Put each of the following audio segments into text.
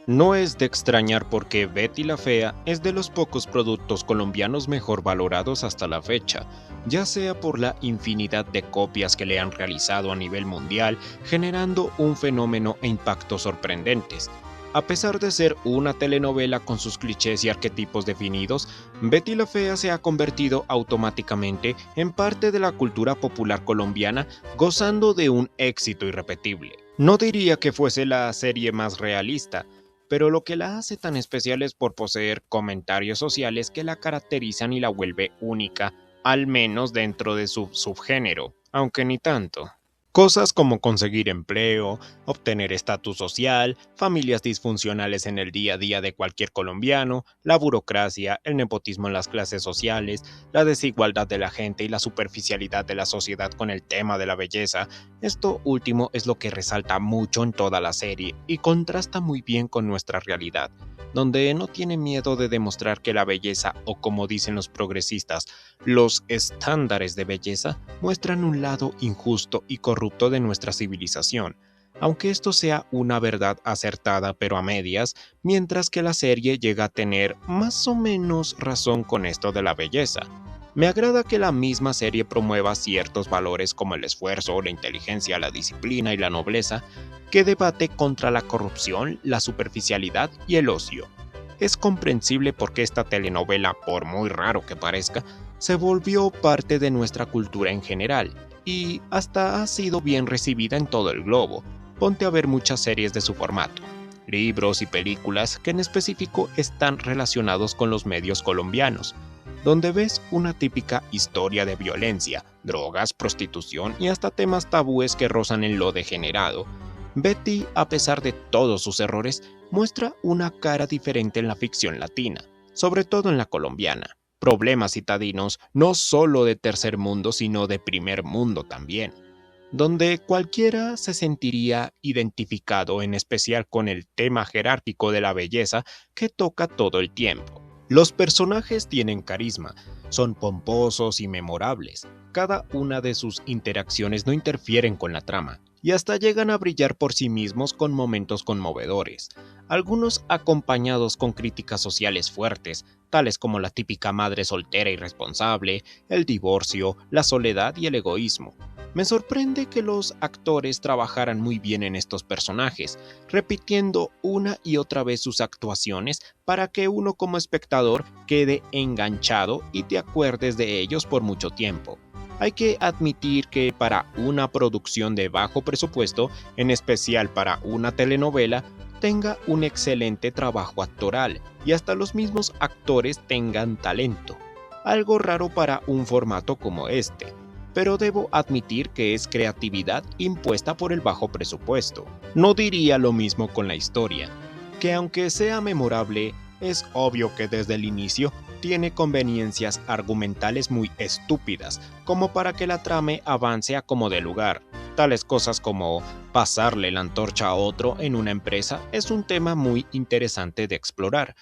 No es de extrañar porque Betty la Fea es de los pocos productos colombianos mejor valorados hasta la fecha, ya sea por la infinidad de copias que le han realizado a nivel mundial, generando un fenómeno e impactos sorprendentes. A pesar de ser una telenovela con sus clichés y arquetipos definidos, Betty la Fea se ha convertido automáticamente en parte de la cultura popular colombiana, gozando de un éxito irrepetible. No diría que fuese la serie más realista, pero lo que la hace tan especial es por poseer comentarios sociales que la caracterizan y la vuelve única, al menos dentro de su subgénero, aunque ni tanto. Cosas como conseguir empleo, obtener estatus social, familias disfuncionales en el día a día de cualquier colombiano, la burocracia, el nepotismo en las clases sociales, la desigualdad de la gente y la superficialidad de la sociedad con el tema de la belleza. Esto último es lo que resalta mucho en toda la serie y contrasta muy bien con nuestra realidad, donde no tiene miedo de demostrar que la belleza, o como dicen los progresistas, los estándares de belleza, muestran un lado injusto y corrupto de nuestra civilización, aunque esto sea una verdad acertada pero a medias, mientras que la serie llega a tener más o menos razón con esto de la belleza. Me agrada que la misma serie promueva ciertos valores como el esfuerzo, la inteligencia, la disciplina y la nobleza, que debate contra la corrupción, la superficialidad y el ocio. Es comprensible porque esta telenovela, por muy raro que parezca, se volvió parte de nuestra cultura en general, y hasta ha sido bien recibida en todo el globo. Ponte a ver muchas series de su formato, libros y películas que en específico están relacionados con los medios colombianos, donde ves una típica historia de violencia, drogas, prostitución y hasta temas tabúes que rozan en lo degenerado. Betty, a pesar de todos sus errores, muestra una cara diferente en la ficción latina, sobre todo en la colombiana. Problemas citadinos no solo de tercer mundo, sino de primer mundo también, donde cualquiera se sentiría identificado, en especial con el tema jerárquico de la belleza que toca todo el tiempo. Los personajes tienen carisma, son pomposos y memorables. Cada una de sus interacciones no interfieren con la trama, y hasta llegan a brillar por sí mismos con momentos conmovedores, algunos acompañados con críticas sociales fuertes, tales como la típica madre soltera irresponsable, el divorcio, la soledad y el egoísmo. Me sorprende que los actores trabajaran muy bien en estos personajes, repitiendo una y otra vez sus actuaciones para que uno como espectador quede enganchado y te acuerdes de ellos por mucho tiempo. Hay que admitir que para una producción de bajo presupuesto, en especial para una telenovela, tenga un excelente trabajo actoral y hasta los mismos actores tengan talento. Algo raro para un formato como este, pero debo admitir que es creatividad impuesta por el bajo presupuesto. No diría lo mismo con la historia, que aunque sea memorable, es obvio que desde el inicio tiene conveniencias argumentales muy estúpidas, como para que la trama avance a como de lugar. Tales cosas como pasarle la antorcha a otro en una empresa es un tema muy interesante de explorar,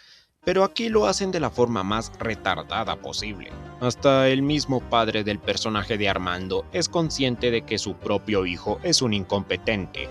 pero aquí lo hacen de la forma más retardada posible. Hasta el mismo padre del personaje de Armando es consciente de que su propio hijo es un incompetente,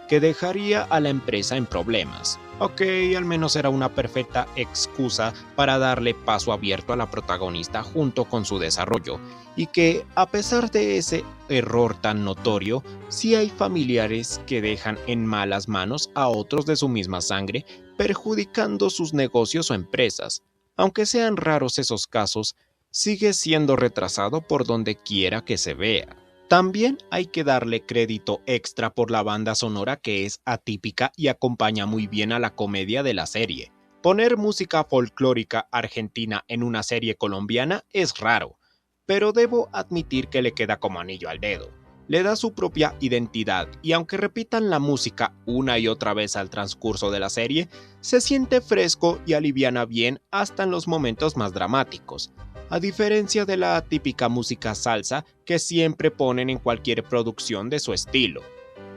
que dejaría a la empresa en problemas. Ok, al menos era una perfecta excusa para darle paso abierto a la protagonista junto con su desarrollo, y que, a pesar de ese error tan notorio, sí hay familiares que dejan en malas manos a otros de su misma sangre, perjudicando sus negocios o empresas. Aunque sean raros esos casos, sigue siendo retrasado por donde quiera que se vea. También hay que darle crédito extra por la banda sonora, que es atípica y acompaña muy bien a la comedia de la serie. Poner música folclórica argentina en una serie colombiana es raro, pero debo admitir que le queda como anillo al dedo. Le da su propia identidad y aunque repitan la música una y otra vez al transcurso de la serie, se siente fresco y aliviana bien hasta en los momentos más dramáticos, a diferencia de la típica música salsa que siempre ponen en cualquier producción de su estilo.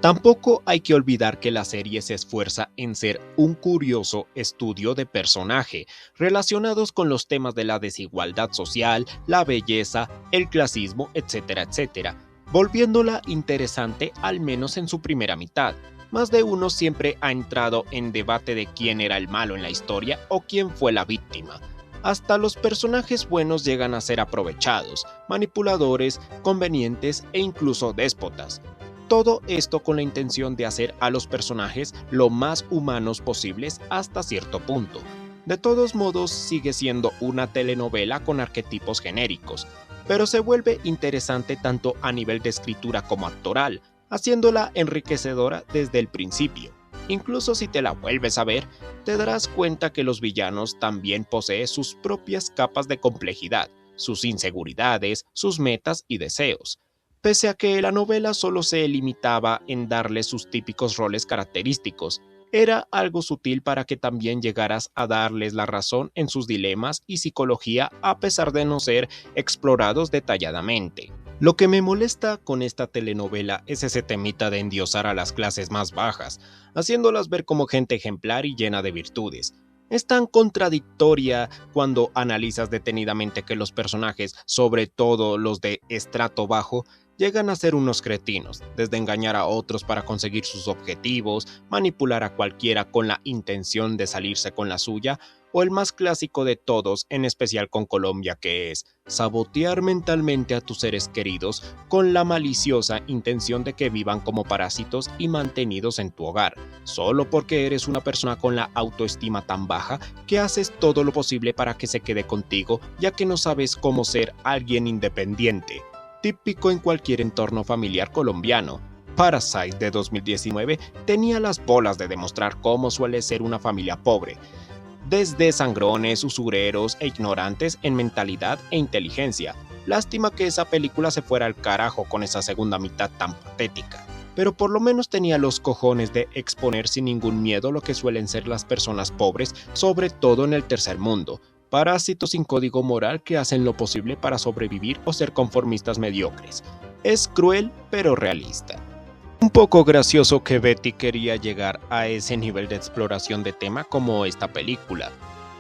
Tampoco hay que olvidar que la serie se esfuerza en ser un curioso estudio de personaje relacionados con los temas de la desigualdad social, la belleza, el clasismo, etcétera, etcétera, volviéndola interesante al menos en su primera mitad. Más de uno siempre ha entrado en debate de quién era el malo en la historia o quién fue la víctima. Hasta los personajes buenos llegan a ser aprovechados, manipuladores, convenientes e incluso déspotas. Todo esto con la intención de hacer a los personajes lo más humanos posibles hasta cierto punto. De todos modos, sigue siendo una telenovela con arquetipos genéricos, pero se vuelve interesante tanto a nivel de escritura como actoral, haciéndola enriquecedora desde el principio. Incluso si te la vuelves a ver, te darás cuenta que los villanos también poseen sus propias capas de complejidad, sus inseguridades, sus metas y deseos. Pese a que la novela solo se limitaba en darle sus típicos roles característicos, era algo sutil para que también llegaras a darles la razón en sus dilemas y psicología a pesar de no ser explorados detalladamente. Lo que me molesta con esta telenovela es ese temita de endiosar a las clases más bajas, haciéndolas ver como gente ejemplar y llena de virtudes. Es tan contradictoria cuando analizas detenidamente que los personajes, sobre todo los de estrato bajo, llegan a ser unos cretinos, desde engañar a otros para conseguir sus objetivos, manipular a cualquiera con la intención de salirse con la suya, o el más clásico de todos, en especial con Colombia, que es sabotear mentalmente a tus seres queridos con la maliciosa intención de que vivan como parásitos y mantenidos en tu hogar, solo porque eres una persona con la autoestima tan baja que haces todo lo posible para que se quede contigo, ya que no sabes cómo ser alguien independiente. Típico en cualquier entorno familiar colombiano. Parasite de 2019 tenía las bolas de demostrar cómo suele ser una familia pobre, desde sangrones, usureros e ignorantes en mentalidad e inteligencia. Lástima que esa película se fuera al carajo con esa segunda mitad tan patética, pero por lo menos tenía los cojones de exponer sin ningún miedo lo que suelen ser las personas pobres, sobre todo en el tercer mundo. Parásitos sin código moral que hacen lo posible para sobrevivir o ser conformistas mediocres. Es cruel, pero realista. Un poco gracioso que Betty quería llegar a ese nivel de exploración de tema como esta película.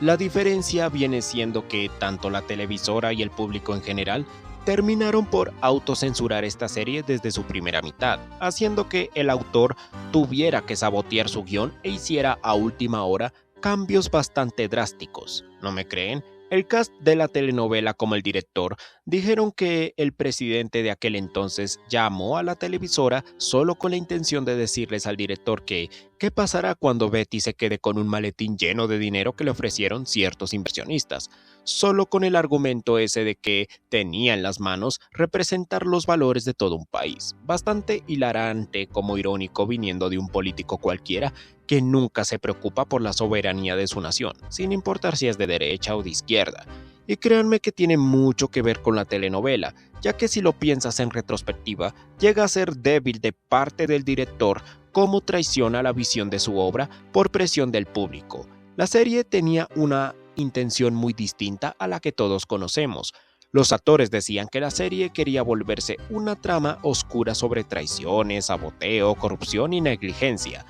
La diferencia viene siendo que tanto la televisora y el público en general terminaron por autocensurar esta serie desde su primera mitad, haciendo que el autor tuviera que sabotear su guión e hiciera a última hora cambios bastante drásticos. ¿No me creen? El cast de la telenovela como el director dijeron que el presidente de aquel entonces llamó a la televisora solo con la intención de decirles al director que ¿qué pasará cuando Betty se quede con un maletín lleno de dinero que le ofrecieron ciertos inversionistas? Solo con el argumento ese de que tenía en las manos representar los valores de todo un país. Bastante hilarante como irónico viniendo de un político cualquiera que nunca se preocupa por la soberanía de su nación, sin importar si es de derecha o de izquierda. Y créanme que tiene mucho que ver con la telenovela, ya que si lo piensas en retrospectiva, llega a ser débil de parte del director cómo traiciona la visión de su obra por presión del público. La serie tenía una intención muy distinta a la que todos conocemos. Los actores decían que la serie quería volverse una trama oscura sobre traiciones, saboteo, corrupción y negligencia,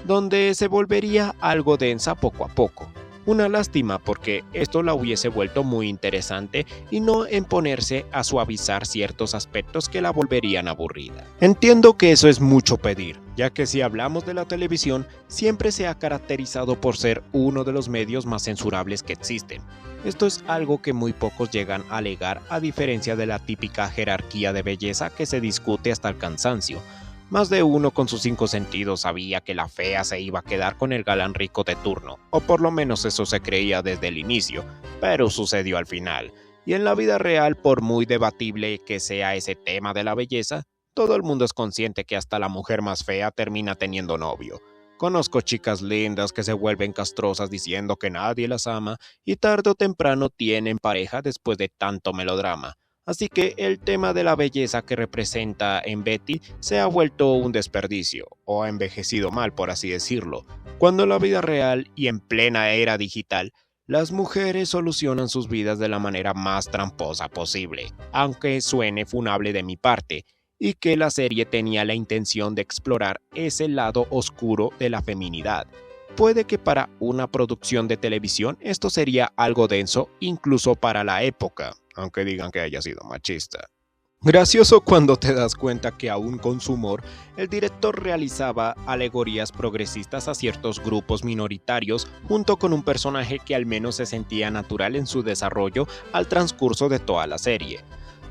donde se volvería algo densa poco a poco. Una lástima porque esto la hubiese vuelto muy interesante y no en ponerse a suavizar ciertos aspectos que la volverían aburrida. Entiendo que eso es mucho pedir, ya que si hablamos de la televisión, siempre se ha caracterizado por ser uno de los medios más censurables que existen. Esto es algo que muy pocos llegan a alegar a diferencia de la típica jerarquía de belleza que se discute hasta el cansancio. Más de uno con sus 5 sentidos sabía que la fea se iba a quedar con el galán rico de turno, o por lo menos eso se creía desde el inicio, pero sucedió al final. Y en la vida real, por muy debatible que sea ese tema de la belleza, todo el mundo es consciente que hasta la mujer más fea termina teniendo novio. Conozco chicas lindas que se vuelven castrosas diciendo que nadie las ama y tarde o temprano tienen pareja después de tanto melodrama. Así que el tema de la belleza que representa en Betty se ha vuelto un desperdicio, o ha envejecido mal por así decirlo, cuando en la vida real y en plena era digital, las mujeres solucionan sus vidas de la manera más tramposa posible, aunque suene funable de mi parte, y que la serie tenía la intención de explorar ese lado oscuro de la feminidad. Puede que para una producción de televisión esto sería algo denso incluso para la época, aunque digan que haya sido machista. Gracioso cuando te das cuenta que aún con su humor, el director realizaba alegorías progresistas a ciertos grupos minoritarios junto con un personaje que al menos se sentía natural en su desarrollo al transcurso de toda la serie.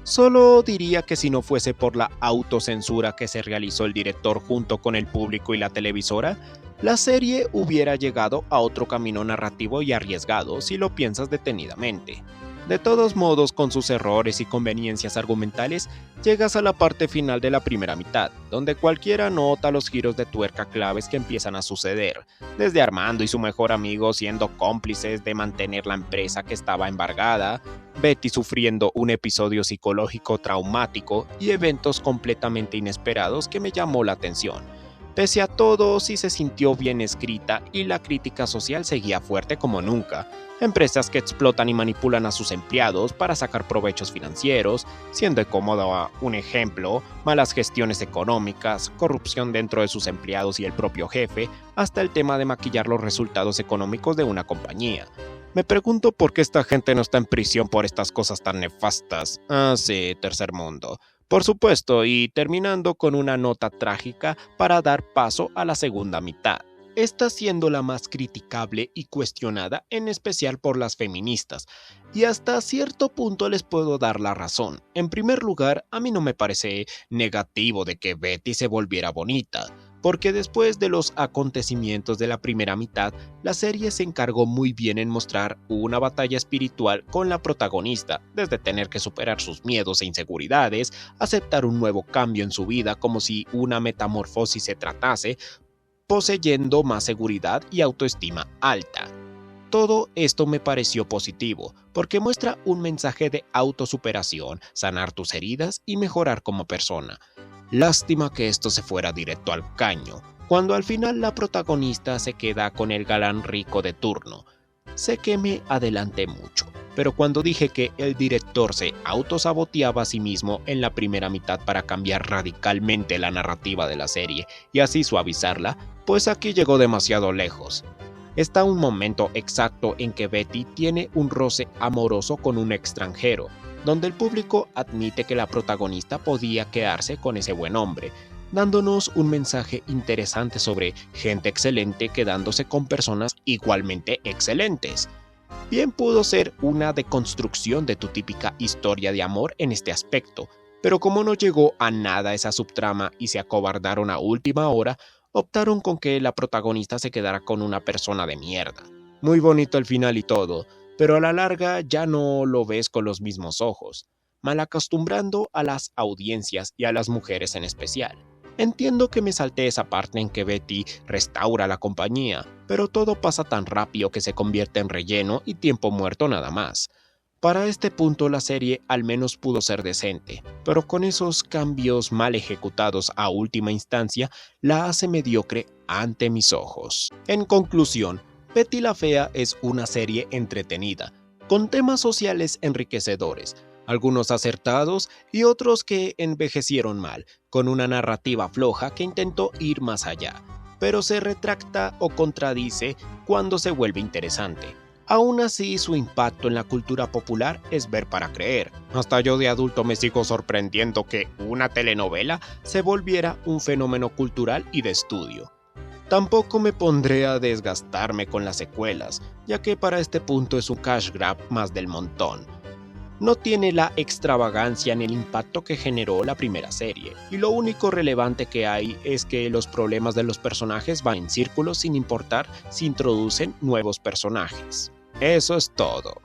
Solo diría que si no fuese por la autocensura que se realizó el director junto con el público y la televisora, la serie hubiera llegado a otro camino narrativo y arriesgado si lo piensas detenidamente. De todos modos, con sus errores y conveniencias argumentales, llegas a la parte final de la primera mitad, donde cualquiera nota los giros de tuerca claves que empiezan a suceder, desde Armando y su mejor amigo siendo cómplices de mantener la empresa que estaba embargada, Betty sufriendo un episodio psicológico traumático y eventos completamente inesperados que me llamó la atención. Pese a todo, sí se sintió bien escrita y la crítica social seguía fuerte como nunca. Empresas que explotan y manipulan a sus empleados para sacar provechos financieros, siendo cómodo un ejemplo, malas gestiones económicas, corrupción dentro de sus empleados y el propio jefe, hasta el tema de maquillar los resultados económicos de una compañía. Me pregunto por qué esta gente no está en prisión por estas cosas tan nefastas. Ah, sí, tercer mundo. Por supuesto, y terminando con una nota trágica para dar paso a la segunda mitad. Esta siendo la más criticable y cuestionada, en especial por las feministas, y hasta cierto punto les puedo dar la razón. En primer lugar, a mí no me parece negativo de que Betty se volviera bonita, porque después de los acontecimientos de la primera mitad, la serie se encargó muy bien en mostrar una batalla espiritual con la protagonista, desde tener que superar sus miedos e inseguridades, aceptar un nuevo cambio en su vida como si una metamorfosis se tratase, poseyendo más seguridad y autoestima alta. Todo esto me pareció positivo, porque muestra un mensaje de autosuperación, sanar tus heridas y mejorar como persona. Lástima que esto se fuera directo al caño, cuando al final la protagonista se queda con el galán rico de turno. Sé que me adelanté mucho, pero cuando dije que el director se autosaboteaba a sí mismo en la primera mitad para cambiar radicalmente la narrativa de la serie y así suavizarla, pues aquí llegó demasiado lejos. Está un momento exacto en que Betty tiene un roce amoroso con un extranjero, donde el público admite que la protagonista podía quedarse con ese buen hombre, dándonos un mensaje interesante sobre gente excelente quedándose con personas igualmente excelentes. Bien pudo ser una deconstrucción de tu típica historia de amor en este aspecto, pero como no llegó a nada esa subtrama y se acobardaron a última hora, optaron con que la protagonista se quedara con una persona de mierda. Muy bonito el final y todo, pero a la larga ya no lo ves con los mismos ojos, malacostumbrando a las audiencias y a las mujeres en especial. Entiendo que me salté esa parte en que Betty restaura la compañía, pero todo pasa tan rápido que se convierte en relleno y tiempo muerto nada más. Para este punto la serie al menos pudo ser decente, pero con esos cambios mal ejecutados a última instancia la hace mediocre ante mis ojos. En conclusión, Betty la Fea es una serie entretenida, con temas sociales enriquecedores, algunos acertados y otros que envejecieron mal, con una narrativa floja que intentó ir más allá, pero se retracta o contradice cuando se vuelve interesante. Aún así, su impacto en la cultura popular es ver para creer. Hasta yo de adulto me sigo sorprendiendo que una telenovela se volviera un fenómeno cultural y de estudio. Tampoco me pondré a desgastarme con las secuelas, ya que para este punto es un cash grab más del montón. No tiene la extravagancia ni el impacto que generó la primera serie, y lo único relevante que hay es que los problemas de los personajes van en círculos sin importar si introducen nuevos personajes. Eso es todo.